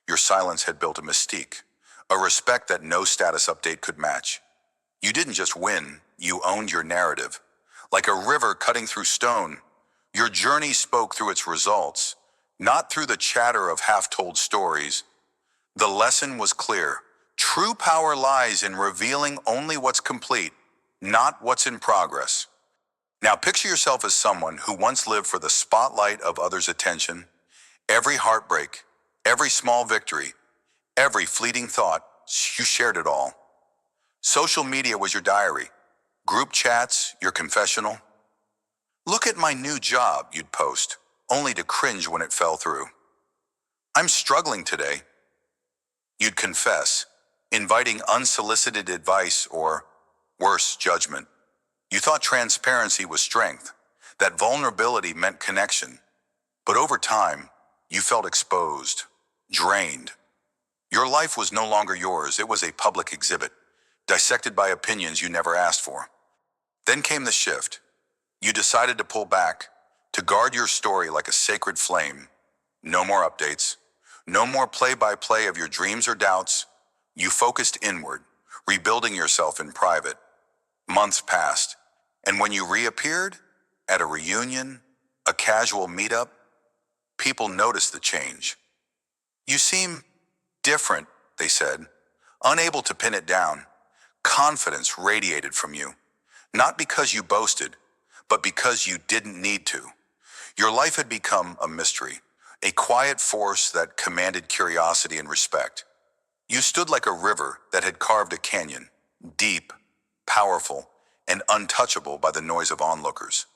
Your silence had built a mystique, a respect that no status update could match. You didn't just win, you owned your narrative. Like a river cutting through stone, your journey spoke through its results, not through the chatter of half-told stories. The lesson was clear. True power lies in revealing only what's complete, not what's in progress. Now picture yourself as someone who once lived for the spotlight of others' attention. Every heartbreak, every small victory, every fleeting thought, you shared it all. Social media was your diary, group chats, your confessional. Look at my new job, you'd post, only to cringe when it fell through. I'm struggling today, you'd confess, inviting unsolicited advice or, worse, judgment. You thought transparency was strength, that vulnerability meant connection. But over time, you felt exposed, drained. Your life was no longer yours, it was a public exhibit, dissected by opinions you never asked for. Then came the shift. You decided to pull back, to guard your story like a sacred flame. No more updates, no more play-by-play of your dreams or doubts. You focused inward, rebuilding yourself in private. Months passed, and when you reappeared, at a reunion, a casual meetup, people noticed the change. You seem different, they said, unable to pin it down. Confidence radiated from you, not because you boasted, but because you didn't need to. Your life had become a mystery, a quiet force that commanded curiosity and respect. You stood like a river that had carved a canyon, deep, powerful, and untouchable by the noise of onlookers.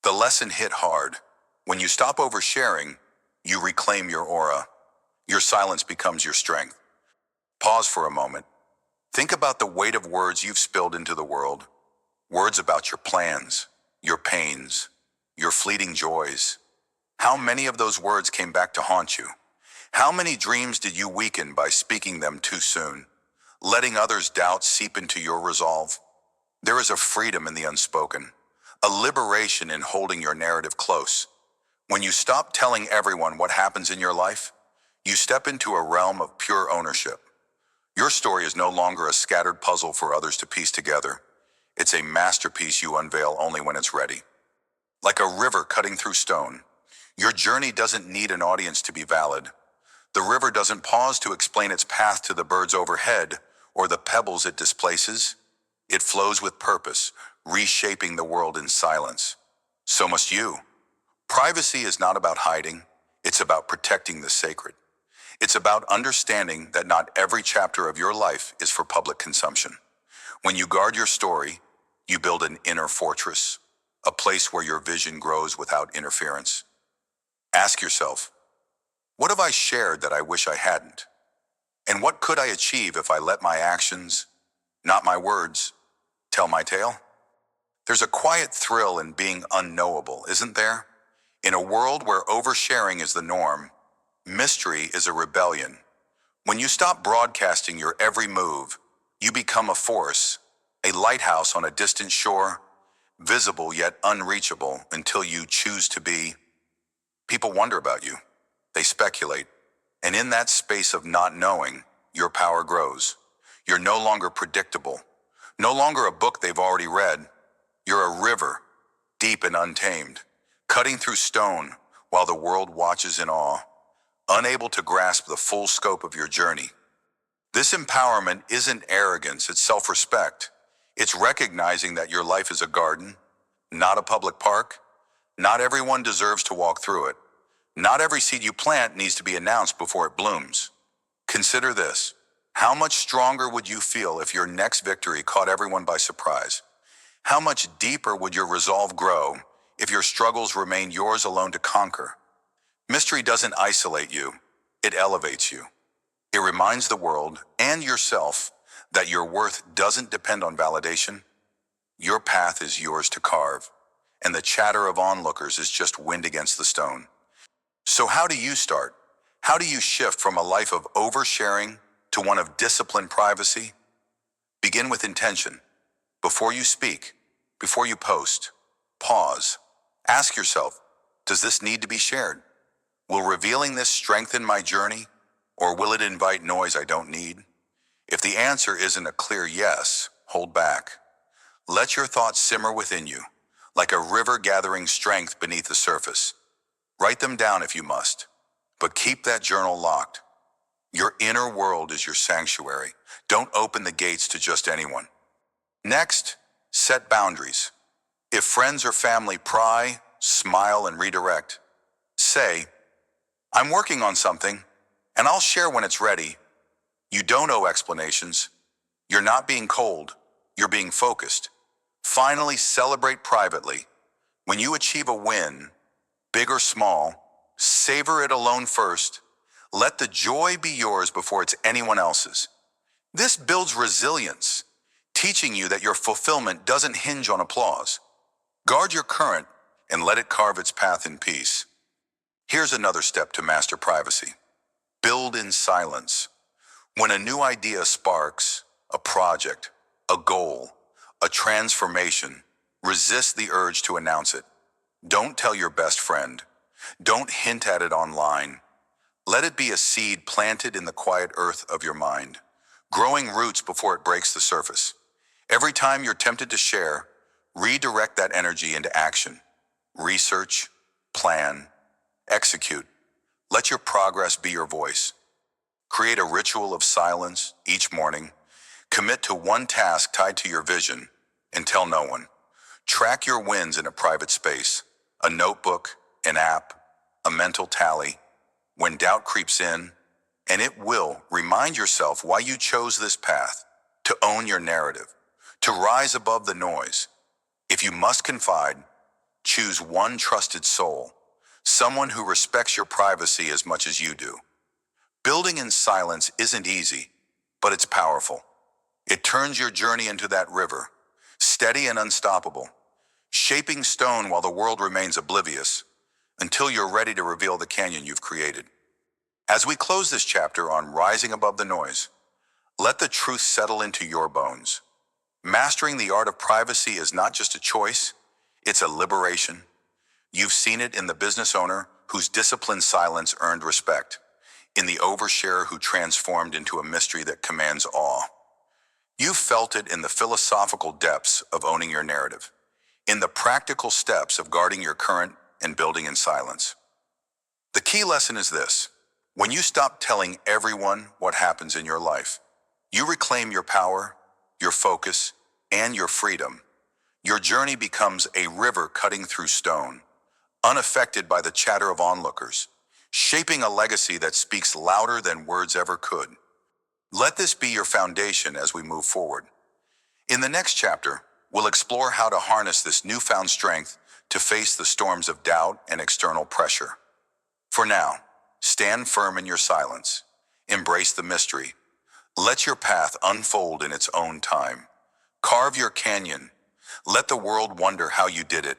The lesson hit hard. When you stop oversharing, you reclaim your aura. Your silence becomes your strength. Pause for a moment. Think about the weight of words you've spilled into the world. Words about your plans, your pains, your fleeting joys. How many of those words came back to haunt you? How many dreams did you weaken by speaking them too soon, letting others' doubts seep into your resolve? There is a freedom in the unspoken, a liberation in holding your narrative close. When you stop telling everyone what happens in your life, you step into a realm of pure ownership. Your story is no longer a scattered puzzle for others to piece together. It's a masterpiece you unveil only when it's ready. Like a river cutting through stone, your journey doesn't need an audience to be valid. The river doesn't pause to explain its path to the birds overhead or the pebbles it displaces. It flows with purpose, reshaping the world in silence. So must you. Privacy is not about hiding, it's about protecting the sacred. It's about understanding that not every chapter of your life is for public consumption. When you guard your story, you build an inner fortress, a place where your vision grows without interference. Ask yourself, what have I shared that I wish I hadn't? And what could I achieve if I let my actions, not my words, tell my tale? There's a quiet thrill in being unknowable, isn't there? In a world where oversharing is the norm, mystery is a rebellion. When you stop broadcasting your every move, you become a force, a lighthouse on a distant shore, visible yet unreachable until you choose to be. People wonder about you. They speculate. And in that space of not knowing, your power grows. You're no longer predictable. No longer a book they've already read. You're a river, deep and untamed, cutting through stone while the world watches in awe, unable to grasp the full scope of your journey. This empowerment isn't arrogance, it's self-respect. It's recognizing that your life is a garden, not a public park. Not everyone deserves to walk through it. Not every seed you plant needs to be announced before it blooms. Consider this. How much stronger would you feel if your next victory caught everyone by surprise? How much deeper would your resolve grow if your struggles remain yours alone to conquer? Mystery doesn't isolate you, it elevates you. It reminds the world and yourself that your worth doesn't depend on validation. Your path is yours to carve, and the chatter of onlookers is just wind against the stone. So how do you start? How do you shift from a life of oversharing to one of disciplined privacy? Begin with intention. Before you speak, before you post, pause. Ask yourself, does this need to be shared? Will revealing this strengthen my journey, or will it invite noise I don't need? If the answer isn't a clear yes, hold back. Let your thoughts simmer within you, like a river gathering strength beneath the surface. Write them down if you must, but keep that journal locked. Your inner world is your sanctuary. Don't open the gates to just anyone. Next, set boundaries. If friends or family pry, smile, and redirect, say, I'm working on something, and I'll share when it's ready. You don't owe explanations. You're not being cold. You're being focused. Finally, celebrate privately. When you achieve a win, big or small, savor it alone first. Let the joy be yours before it's anyone else's. This builds resilience, teaching you that your fulfillment doesn't hinge on applause. Guard your current and let it carve its path in peace. Here's another step to master privacy. Build in silence. When a new idea sparks, a project, a goal, a transformation, resist the urge to announce it. Don't tell your best friend. Don't hint at it online. Let it be a seed planted in the quiet earth of your mind, growing roots before it breaks the surface. Every time you're tempted to share, redirect that energy into action. Research, plan, execute. Let your progress be your voice. Create a ritual of silence each morning. Commit to one task tied to your vision and tell no one. Track your wins in a private space, a notebook, an app, a mental tally. When doubt creeps in, and it will, remind yourself why you chose this path, to own your narrative, to rise above the noise. If you must confide, choose one trusted soul, someone who respects your privacy as much as you do. Building in silence isn't easy, but it's powerful. It turns your journey into that river, steady and unstoppable, shaping stone while the world remains oblivious, until you're ready to reveal the canyon you've created. As we close this chapter on rising above the noise, let the truth settle into your bones. Mastering the art of privacy is not just a choice, it's a liberation. You've seen it in the business owner whose disciplined silence earned respect, in the oversharer who transformed into a mystery that commands awe. You've felt it in the philosophical depths of owning your narrative, in the practical steps of guarding your current and building in silence. The key lesson is this: when you stop telling everyone what happens in your life, you reclaim your power, your focus, and your freedom. Your journey becomes a river cutting through stone, unaffected by the chatter of onlookers, shaping a legacy that speaks louder than words ever could. Let this be your foundation as we move forward. In the next chapter, we'll explore how to harness this newfound strength to face the storms of doubt and external pressure. For now, stand firm in your silence. Embrace the mystery. Let your path unfold in its own time. Carve your canyon. Let the world wonder how you did it.